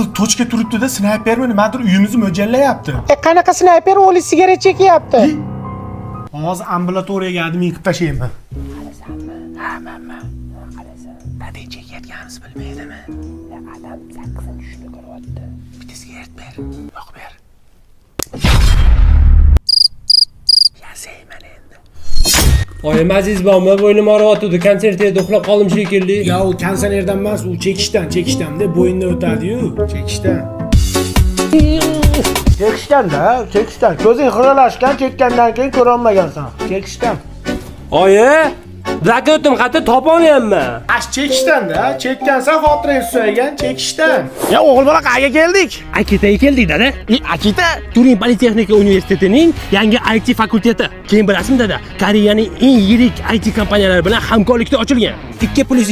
qizil tochka turibdi-da, snaypermi nimadir uyimizni mo'ljallayapti. Qanaqa snayper o'li sigaret chekyapti? Hozir ambulatoriyaga admin qilib tashlayman. Ha, mana. Qarasan. Qanday chekayotganimizni bilmaydimi? Adam 8-tushni ko'ryapti. Bitta sigaret ber. Yo'q ber. Yasayman endi. Oyim Aziz bormi? Bo'ynim og'riyotdi. Konsertda uxlab qoldim shekilli. Ya u konsertdan emas, u chekishdan deb bo'yindan o'tadi-yu, chekishdan. Chekishdan. Ko'zing xiralashgan, chekkandan keyin ko'ra olmagansan. Chekishdan. Oyi, blakotim xati topolmayapman. Ash chekishdan-da, chekkansan xotirang susaygan, chekishdan. Ya o'g'il bola qayerga keldik? Akitaga keldik dada. Akita? Turin Politexnika universitetining yangi IT fakulteti. Keyin bilasizmi dada, Koreyaning eng yirik IT kompaniyalari bilan hamkorlikda ochilgan. 2+2